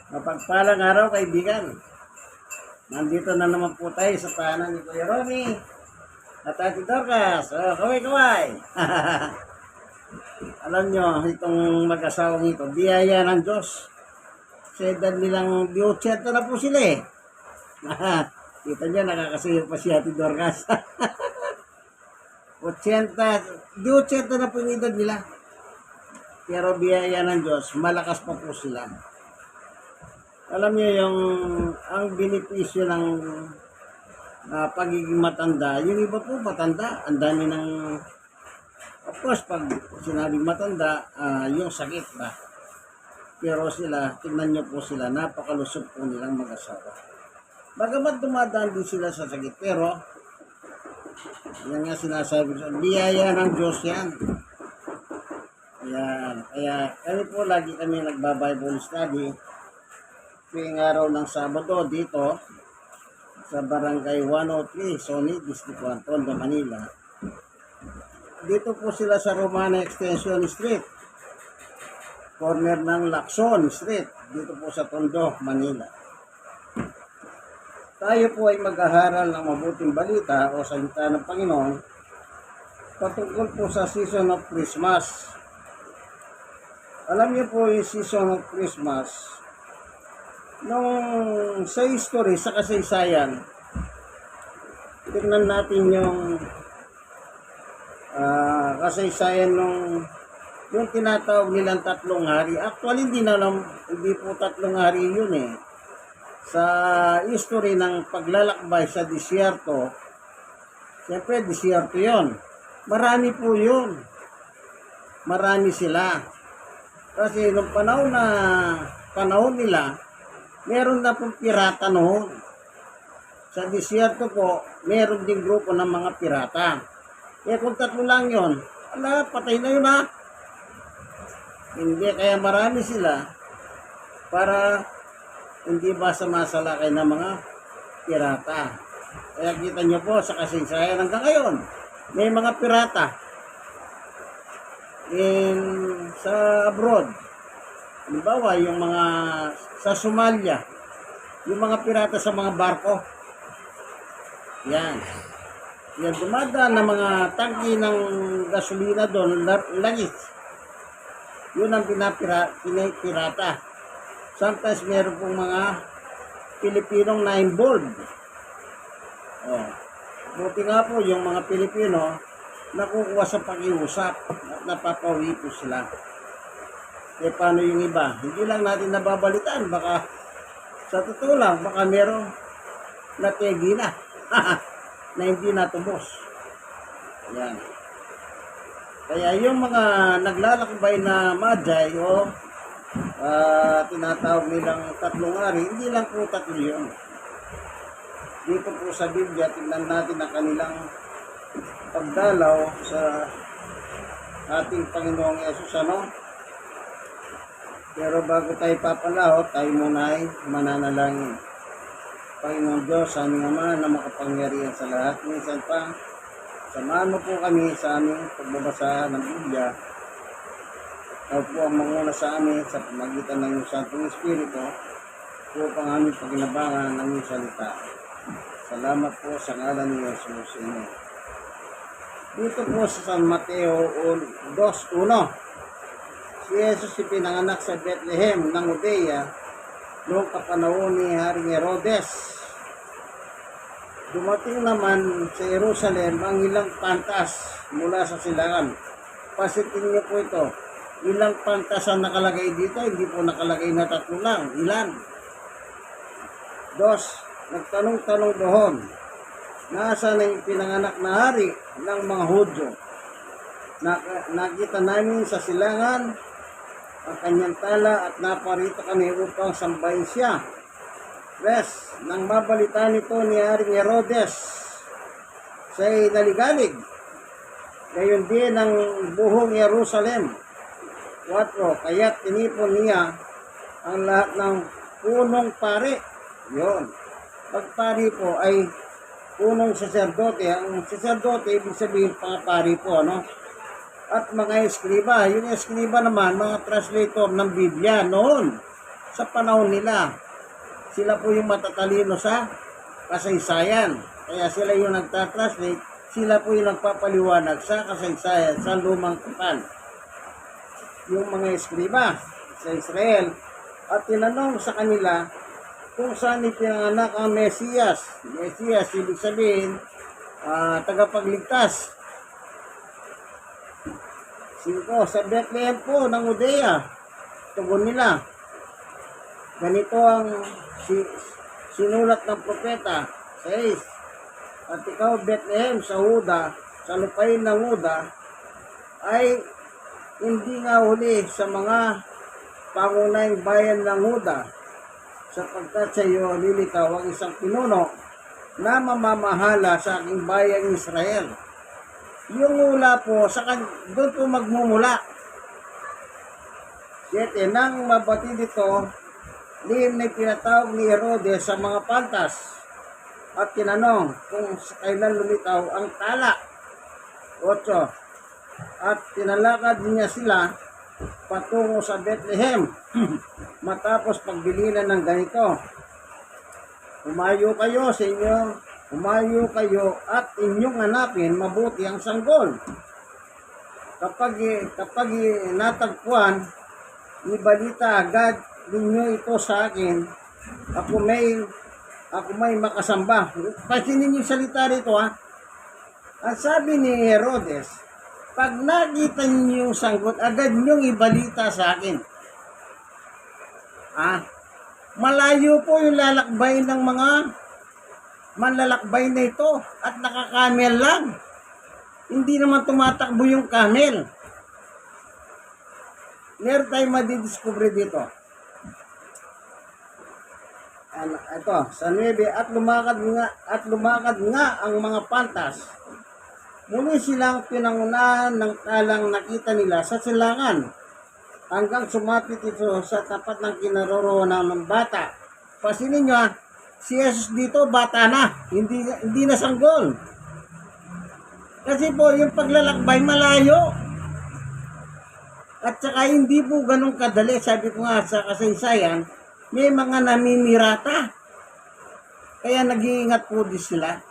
Mapagpalang araw, kaibigan. Nandito na naman po tayo sa tahanan ni Kuya Ronnie at Ate Dorcas. Kaway-kaway. Alam nyo, itong mag-asawang ito, biyaya ng Diyos. Sa edad nilang 80 na po sila eh. Kita nyo, nakakasiyo pa si Ate Dorcas. 80, 80 na po yung edad nila. Pero biyaya ng Diyos, malakas pa po sila. Alam niyo yung ang benepisyo ng pagiging matanda, yung iba po matanda, ang dami ng, of course, pag sinabing matanda, yung sakit ba. Pero sila, tingnan niyo po sila, napakalusog po nilang mag-asawa. Bagamat dumadaan din sila sa sakit, pero yan nga sinasabi ko, biyaya ng Diyos yan. Yan. Kaya kami po lagi kami nagba-Bible study tuwing araw ng Sabado dito sa Barangay 103, Sony, District 1, Tondo, Manila. Dito po sila sa Romana Extension Street, corner ng Lacson Street, dito po sa Tondo, Manila. Tayo po ay mag-aharal ng mabuting balita o salita ng Panginoon patungkol po sa season of Christmas. Alam niyo po yung season of Christmas, nung sa history, sa kasaysayan, tingnan natin yung kasaysayan yung tinatawag nilang tatlong hari. Actually, hindi po tatlong hari yun eh. Sa history ng paglalakbay sa disyerto, siyempre disyerto yun. Marami po yun. Marami sila. Kasi nung panahon nila, meron na pong pirata noon. Sa disyerto po, meron din grupo ng mga pirata. Eh kung tatlo lang yun, patay na yun ha. Hindi, kaya marami sila para hindi basa-masalakay ng mga pirata. Kaya kita nyo po sa kasaysayan hanggang ngayon, may mga pirata sa abroad. Halimbawa, yung mga sa Somalia, yung mga pirata sa mga barko. Yan. Yan, dumadaan na mga tangki ng gasolina doon, langis. Yun ang pinapirata. Sometimes meron pong mga Pilipinong na-involved. Oh. Buti nga po yung mga Pilipino nakukuha sa pag-iusap at napapawi po sila. Eh paano yung iba? Hindi lang natin nababalitaan. Baka sa totoo lang, baka merong nategi na na hindi natubos. Yan. Kaya yung mga naglalakbay na Magi o tinatawag nilang tatlong hari, hindi lang po tatlo yun. Dito po sa Biblia, tingnan natin ang kanilang pagdalaw sa ating Panginoong Yesus, ano? Pero bago tayo papalahot, tayo muna ay mananalangin. Panginoon Diyos, aming Ama na makapangyarihan sa lahat. Minsan pa, samahan mo po kami sa aming pagbabasa ng Biblia. Ikaw po ang manguna sa amin sa pamagitan ng iyong Santong Espiritu upang aming paginabangan ng iyong salita. Salamat po sa ngalan ni Jesus. Amen. Dito po sa San Mateo 2:1, si Jesus ipinanganak sa Bethlehem ng Judea noong kapanahon ni Haring Herodes. Dumating naman sa Jerusalem ang ilang pantas mula sa silangan. Pasitin niyo po ito. Ilang pantas ang nakalagay dito, hindi po nakalagay na tatlo lang. Ilan? 2. Nagtanong-tanong doon, nasa na yung pinanganak na hari ng mga Hudyo? Nakita namin sa silangan ang kanyang tala at naparito kami upang sambahin siya. 3. Nang mabalita nito ni Haring Herodes, siya'y naligalig. Gayon din ang buong Jerusalem. 4. Kaya't tinipon niya ang lahat ng punong pari. Yun. Pagpari po ay punong saserdote. Ang saserdote, ibig sabihin pangapari po, ano? At mga eskriba. Yung eskriba naman, mga translator ng Biblia noon. sa panahon nila. Sila po yung matatalino sa kasaysayan. Kaya sila yung nagtatranslate, sila po yung nagpapaliwanag sa kasaysayan, sa lumang tipan. Yung mga eskriba sa Israel, at tinanong sa kanila kung saan ipinanganak ang Mesiyas. Mesiyas, ibig sabihin, tagapagligtas. 5. Sa Bethlehem po ng Judea. Tugon nila. Ganito ang sinulat ng propeta. 6. At ikaw, Bethlehem, sa Huda, sa lupain ng Huda, ay hindi nga huli sa mga pangunahing bayan ng Huda, sapagkat sa iyo lilitaw ang isang pinuno na mamamahala sa aking bayang Israel. Yung hula po, doon po magmumula. 7. Nang mabatid ito, lihim na pinatawag ni Herodes sa mga pantas at tinanong kung kailan lumitaw ang tala. 8. At tinalakad niya sila patungo sa Bethlehem matapos pagbilinan ng ganito. Umayo kayo at inyong hanapin mabuti ang sanggol. Kapag natagpuan, ibalita agad ninyo ito sa akin. Ako may makasamba. Pasinin yung salita rito, ha. Ang sabi ni Herodes, pag nakita niyo yung sanggol, agad niyong ibalita sa akin. Malayo po yung lalakbay ng mga manlalakbay na ito at nakakamel lang. Hindi naman tumatakbo yung camel. Meron tayong madidiscover dito. Ito, sa 9, at lumakad nga ang mga pantas. Muli silang pinangunahan ng talang nakita nila sa silangan hanggang sumapit ito sa tapat ng kinaroroonan ng bata. Pasinin nyo, si Jesus dito bata na, hindi na sanggol. Kasi po yung paglalakbay malayo. At saka hindi po ganun kadali. Sabi ko nga sa kasaysayan, may mga namimirata. Kaya nag-iingat po din sila.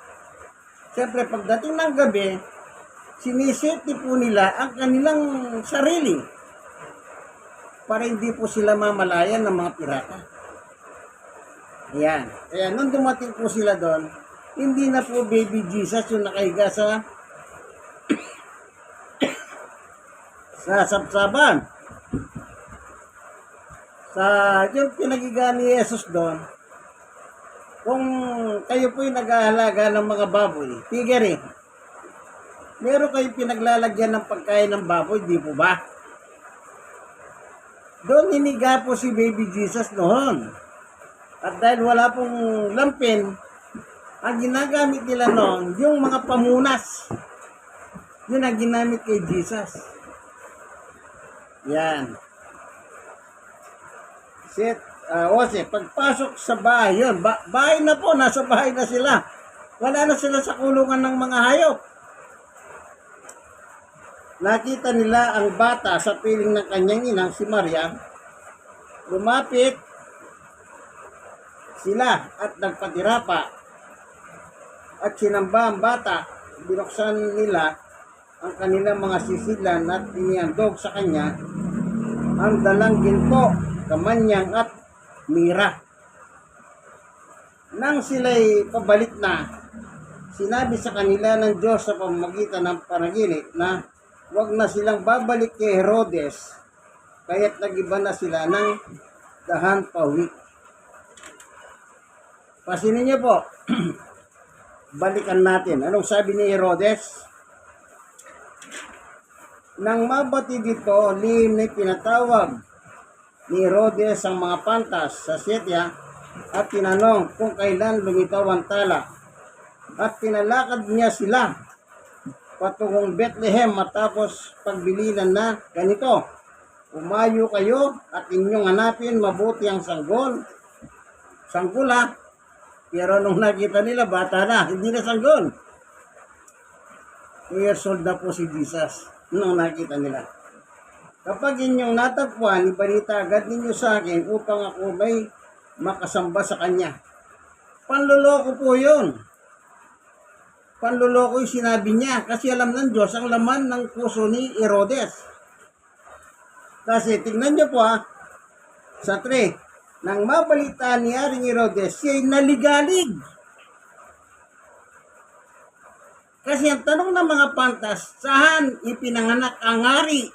Siyempre, pagdating ng gabi, siniseti po nila ang kanilang sarili para hindi po sila mamalayan ng mga pirata. Ayan. Kaya nung dumating po sila doon, hindi na po baby Jesus yung nakahiga sa sapsaban. Sa yung pinagiga ni Jesus doon, kung kayo po yung nag-aalaga ng mga baboy, figure meron kayong pinaglalagyan ng pagkain ng baboy, di po ba? Doon hiniga po si baby Jesus noon. At dahil wala pong lampin, ang ginagamit nila noon, yung mga pamunas. Yun ang ginamit kay Jesus. Yan. Pagpasok sa bahay, yun. Bahay na po, nasa bahay na sila. Wala na sila sa kulungan ng mga hayop. Nakita nila ang bata sa piling ng kanyang inang, si Maria. Lumapit sila at nagpatira pa. At sinamba ang bata. Binuksan nila ang kanilang mga sisidlan at inihandog sa kanya ang dalang ginto, kamanyang at mira. Nang sila'y pabalik na, sinabi sa kanila ng Diyos sa pamamagitan ng panaginip na huwag na silang babalik kay Herodes, kaya't nag-iba na sila ng dahan pauwi. Pasinin niyo po, balikan natin. Anong sabi ni Herodes? Nang mabati dito, lihim na pinatawag ni Herodes ang mga pantas sa Setya at tinanong kung kailan lumitaw ang tala. At pinalakad niya sila patungong Bethlehem matapos pagbilinan na ganito. Umayo kayo at inyong hanapin mabuti ang sanggol. Sanggol, ha? Pero nung nakita nila, bata na, hindi na sanggol. 2 years old na po si Jesus nung nakita nila. Kapag inyong natagpuan, ibalita agad ninyo sa akin upang ako may makasamba sa kanya. Panluloko po yun. Panluloko yung sinabi niya kasi alam ng Diyos ang laman ng puso ni Herodes. Kasi tingnan niyo po sa 3, nang mabalita ni Haring Herodes, siya'y naligalig. Kasi ang tanong ng mga pantas, saan ipinanganak ang hari?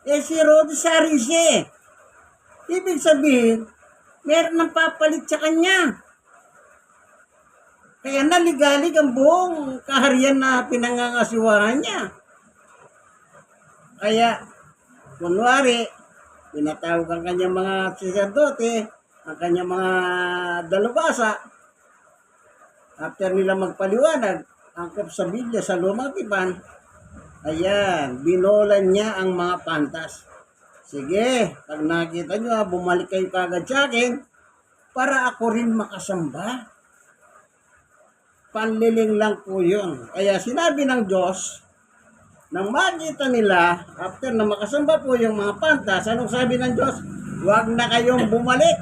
Si Herodes hari siya. Ibig sabihin, meron ng papalit sa kanya. Kaya naligalig ang buong kaharian na pinangangasiwahan niya. Kaya, kunwari, pinatawag ang kanyang mga saserdote, ang kanyang mga dalubhasa, after nila magpaliwanag, angkop sa Biblia sa Lumang Tipan, ayan, binolan niya ang mga pantas. Sige, pag nakita nyo, bumalik kayo kagad sa akin para ako rin makasamba. Panliling lang po yun. Kaya sinabi ng Diyos, nang makita nila, after na makasamba po yung mga pantas, anong sabi ng Diyos? Huwag na kayong bumalik.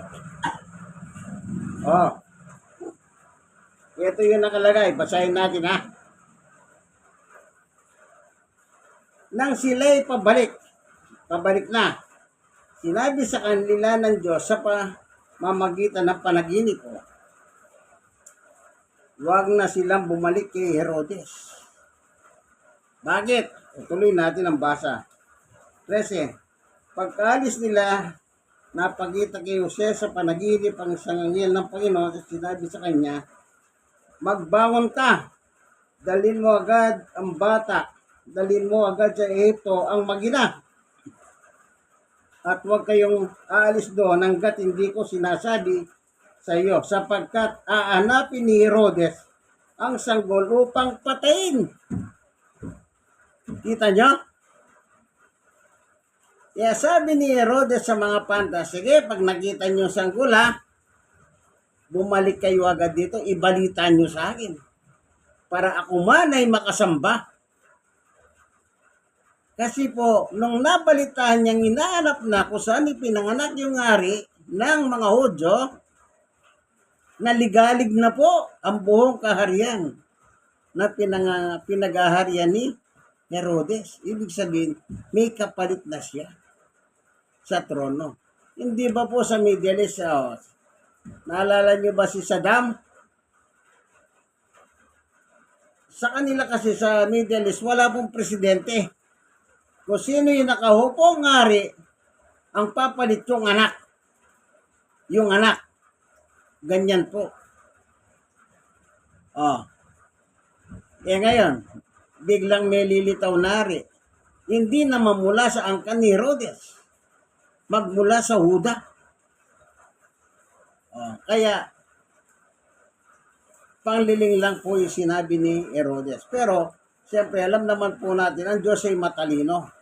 Ito yung nakalagay. Basahin natin Nang sila'y pabalik na, sinabi sa kanila ng Diyos sa pamamagitan ng panaginip ko, huwag na silang bumalik kay Herodes. Bakit? Tuloy natin ang basa. 13. Pagkaalis nila, napakita kay Jose sa panaginip ang isang anghel ng Panginoon at sinabi sa kanya, magbangon ka, dalhin mo agad ang bata, dalhin mo agad sa Ehipto ang magina. At huwag kayong aalis doon hanggat hindi ko sinasabi sa iyo, sapagkat aanapin ni Herodes ang sanggol upang patayin. Kita nyo? Kaya sabi ni Herodes sa mga pantas, sige, pag nakita nyo sanggol bumalik kayo agad dito, ibalita nyo sa akin. Para ako man ay makasamba. Kasi po, nung nabalitaan niyang inaanap na kung saan ipinanganak yung hari ng mga Hudyo, naligalig na po ang buong kaharian na pinagaharian ni Herodes. Ibig sabihin, may kapalit na siya sa trono. Hindi ba po sa Middle East, naalala niyo ba si Saddam? Sa kanila kasi sa Middle East, wala pong presidente. Kung sino yung nakahupong hari, ang papalit yung anak. Yung anak. Ganyan po. Ngayon, biglang may lilitaw na hari. Hindi na mamula sa angkan ni Herodes. Magmula sa Huda. Kaya, pangliling lang po yung sinabi ni Herodes. Pero, siyempre, alam naman po natin, ang Diyos ay matalino.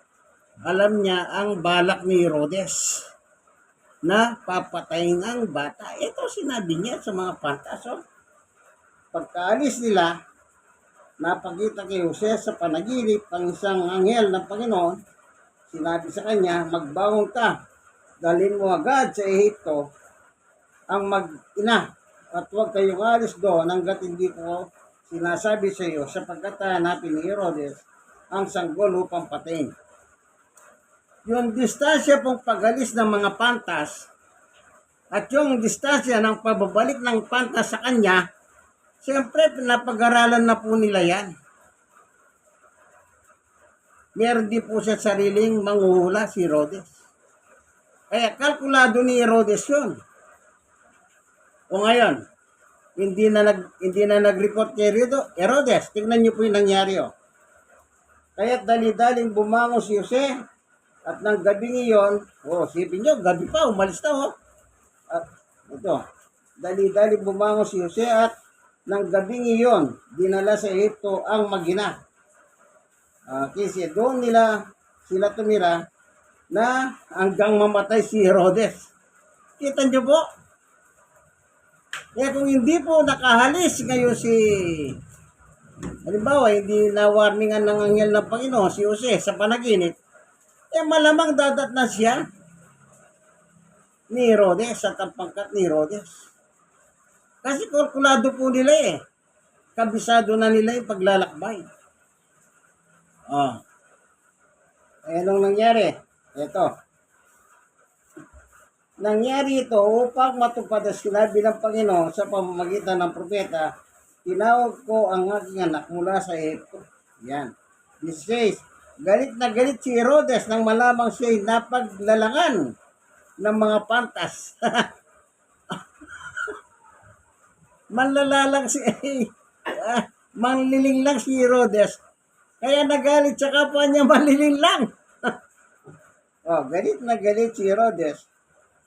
Alam niya ang balak ni Herodes na papatayin ang bata. Ito sinabi niya sa mga pantas. Pagkaalis nila, napakita kay Jose sa panaginip ang isang anghel ng Panginoon. Sinabi sa kanya, magbangon ka, dalhin mo agad sa Ehipto ang mag-ina at huwag kayong alis doon hanggat hindi ko sinasabi sa iyo sapagkat hanapin ni Herodes ang sanggol upang patayin. Yung distansya pong pag-alis ng mga pantas at yung distansya ng pababalik ng pantas sa kanya, siyempre pinapag-aralan na po nila yan. Meron din po siya sariling manghuhula si Herodes. Kaya kalkulado ni Herodes yun. O ngayon, hindi na nag-report kay Herodes. Tingnan niyo po yung nangyari. Kaya dali-daling bumangon si Jose at ng gabing iyon, sipin niyo, gabi pa, umalis na At ito, dali-daling bumangon si Jose at ng gabing iyon, dinala sa Ehipto ang magina. Kasi doon sila tumira na hanggang mamatay si Herodes. Kita niyo po? Kung hindi po nakahalis ngayon halimbawa, hindi na-warningan ng anghel ng Panginoon si Jose sa panaginip, malamang dadat na siya ni Herodes at ang pangkat ni Herodes. Kasi kalkulado po nila eh. Kabisado na nila yung paglalakbay. Oh. Eh, anong nangyari? Ito. Nangyari ito upang matupad ang sinabi ng Panginoon sa pamamagitan ng propeta, tinawag ko ang aking anak mula sa Egypto. Yan. 16. Galit na galit si Herodes nang malamang siya'y napaglalangan ng mga pantas. Manlalalang si manliling lang si Herodes. Kaya nagalit sa kapwa niya, manliling lang. Oh, galit na galit si Herodes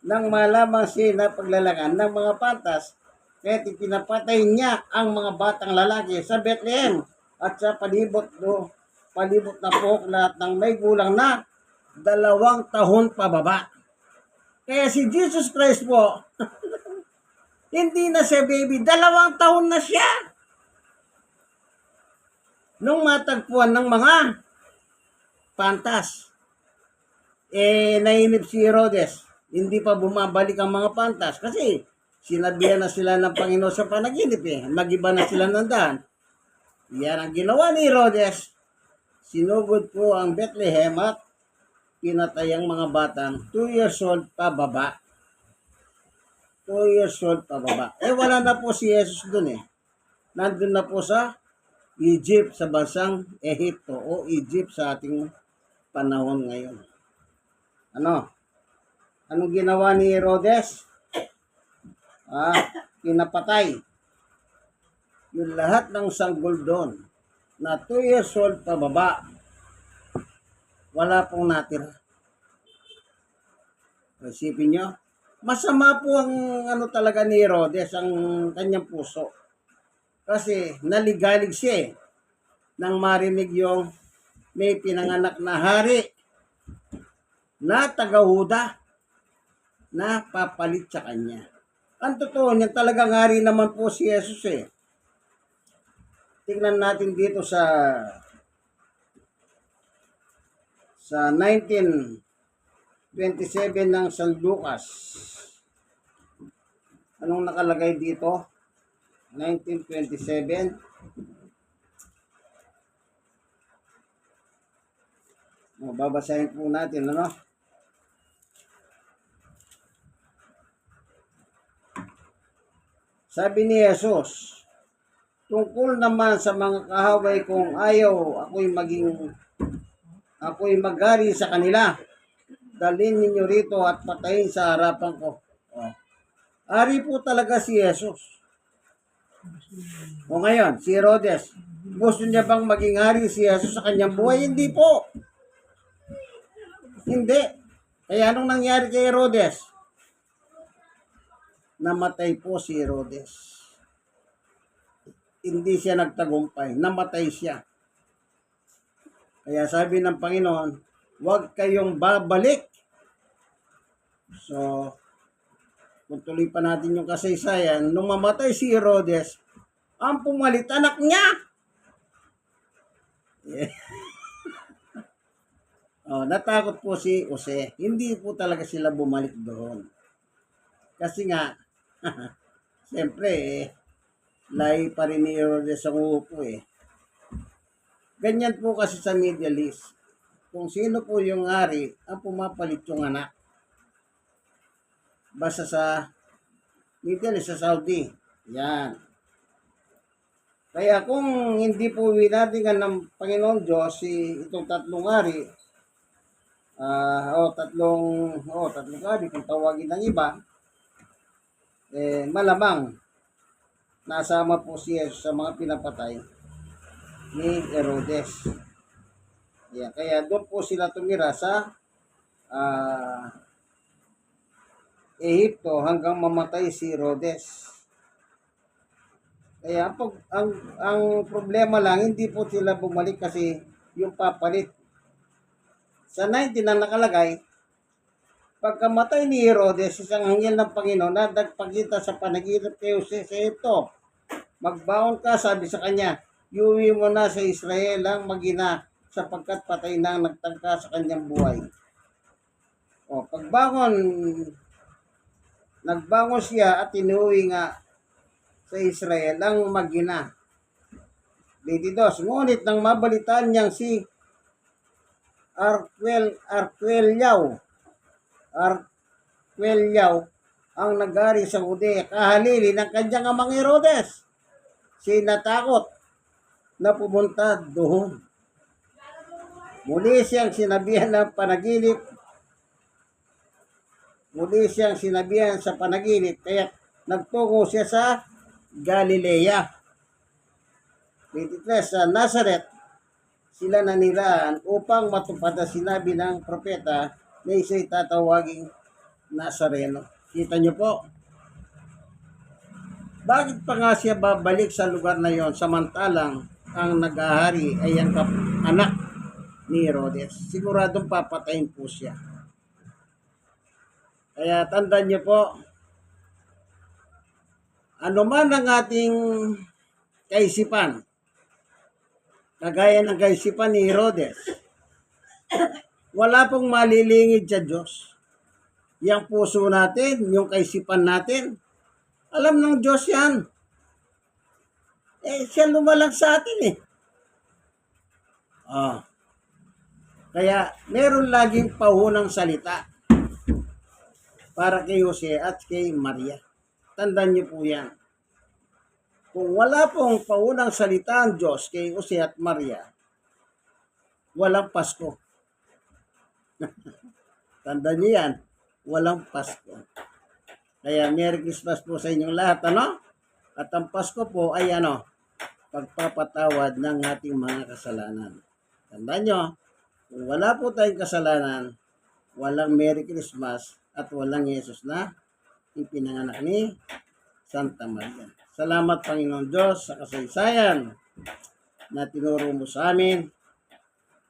nang malamang siya napaglalangan ng mga pantas, kaya pinapatay niya ang mga batang lalaki sa Bethlehem at sa palibot na po lahat ng may gulang na 2 taon pababa. Kaya si Jesus Christ po, hindi na siya baby, 2 taon na siya. Nung matagpuan ng mga pantas, nainip si Herodes. Hindi pa bumabalik ang mga pantas kasi sinabihan na sila ng Panginoon sa panaginip eh. Mag-iba na sila ng daan. Yan ang ginawa ni Herodes. Sinugod po ang Bethlehem at pinatay ang mga batang 2 years old pababa. 2 years old pababa. Eh wala na po si Jesus dun eh. Nandun na po sa Egypt, sa bansang Ehipto o Egypt sa ating panahon ngayon. Ano? Anong ginawa ni Herodes? Pinapatay yung lahat ng sanggol doon na 2 years old pababa. Wala pong natira. Isipin nyo, masama po ang talaga ni Herodes, ang kanyang puso. Kasi naligalig siya nang marinig yung may pinanganak na hari na taga-Huda na papalit sa kanya. Ang totoo niya, talagang hari naman po si Jesus eh. Tingnan natin dito sa 19:27 ng San Lucas. Anong nakalagay dito? 19:27. Babasahin po natin, ano? Sabi ni Jesus, tungkol naman sa mga kahaway kong ayaw ako'y maghari sa kanila. Dalhin ninyo rito at patayin sa harapan ko. Oh. Ari po talaga si Jesus. O ngayon, si Herodes, gusto niya bang maging hari si Jesus sa kanyang buhay? Hindi po. Hindi. Kaya anong nangyari kay Herodes? Namatay po si Herodes. Hindi siya nagtagumpay. Namatay siya. Kaya sabi ng Panginoon, huwag kayong babalik. So, kung tuloy pa natin yung kasaysayan, nung mamatay si Herodes, ang pumalit anak niya. Yeah. Natakot po si Jose. Hindi po talaga sila bumalik doon. Kasi nga, siyempre, lahi pa rin ni Herodes ang upo eh. Ganyan po kasi sa Middle East. Kung sino po yung hari, ang pumapalit yung anak. Basta sa Middle East, sa Saudi. Yan. Kaya kung hindi po winatingan ng Panginoon Diyos itong tatlong hari, tatlong hari kung tawagin ng iba, malamang nasama po siya sa mga pinapatay ni Herodes. Yeah, kaya doon po sila tumira sa Ehipto hanggang mamatay si Herodes. Kaya ang problema lang, hindi po sila bumalik kasi yung papalit. Sa 19 na nakalagay, pagkamatay ni Herodes, isang anghel ng Panginoon na nagpakita sa panaginip kay Jose sa ito. Magbaon ka, sabi sa kanya, iuwi mo na sa Israel ang mag-ina sapagkat patay na ang nagtangka sa kanyang buhay. O, pagbangon, nagbangon siya at inuwi nga sa Israel ang mag-ina. 22. Ngunit nang mabalitaan niyang si Arquelao ang nagari sa Judea, kahalili ng kanyang amang Herodes. Si natakot na pumunta doon. Muli siyang sinabihan sa panaginip, kaya nagtungo siya sa Galilea. 23. Sa Nazareth, sila naniraan upang matupad ang sinabi ng propeta na isa'y tatawaging Nazareno. Kita niyo po, bakit pa nga siya babalik sa lugar na yon samantalang ang nag-ahari ay ang anak ni Herodes? Siguradong papatayin po siya. Kaya tandaan niyo po, ano man ang ating kaisipan, kagaya ng kaisipan ni Herodes, wala pong malilingid sa Diyos. Yang puso natin, yung kaisipan natin, alam ng Diyos yan. Siya lumalang sa atin eh. Kaya meron laging pahunang salita para kay Jose at kay Maria. Tandaan niyo po yan. Kung wala pong paunang salita ang Diyos kay Jose at Maria, walang Pasko. Tandaan niyo yan, walang Pasko. Kaya Merry Christmas po sa inyong lahat, ano? At ang Pasko po ay pagpapatawad ng ating mga kasalanan. Tandaan nyo, kung wala po tayong kasalanan, walang Merry Christmas at walang Yesus na ipinanganak ni Santa Maria. Salamat Panginoon Diyos sa kasaysayan na tinuro mo sa amin,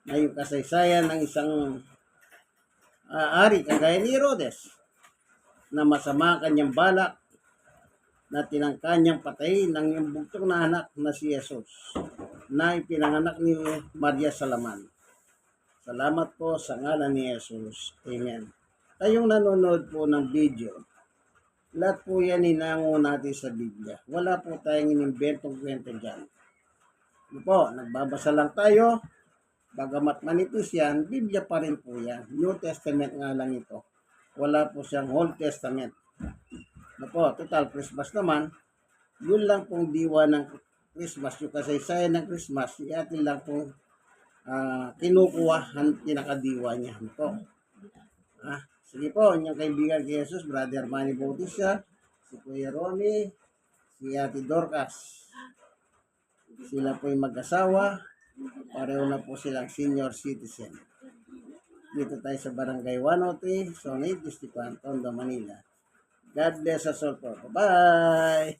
na yung kasaysayan ng isang ari kagaya ni Herodes, na masama ang kanyang balak na tinangka niyang patayin ng iyong bugtong na anak na si Jesus na ipinanganak ni Maria Salaman. Salamat po sa ngalan ni Jesus. Amen. Kayong nanonood po ng video, lahat po yan inango natin sa Biblia. Wala po tayong inimbentong kwento dyan. Po, nagbabasa lang tayo, bagamat manipis yan, Biblia pa rin po yan. New Testament nga lang ito. Wala po siyang Old Testament. Total Christmas naman, yun lang pong diwa ng Christmas, yung kasaysayan ng Christmas, atin lang pong kinukuha ang pinakadiwa niya. Sige po, inyong kaibigan kay Jesus, Brother Manny Bautista, si Kuya Romy, si Ate Dorcas. Sila po yung mag-asawa, pareho na po silang senior citizen. Dito tayo sa Barangay 103, Zone 8, District 1, Tondo, Manila. God bless us all po. Bye-bye!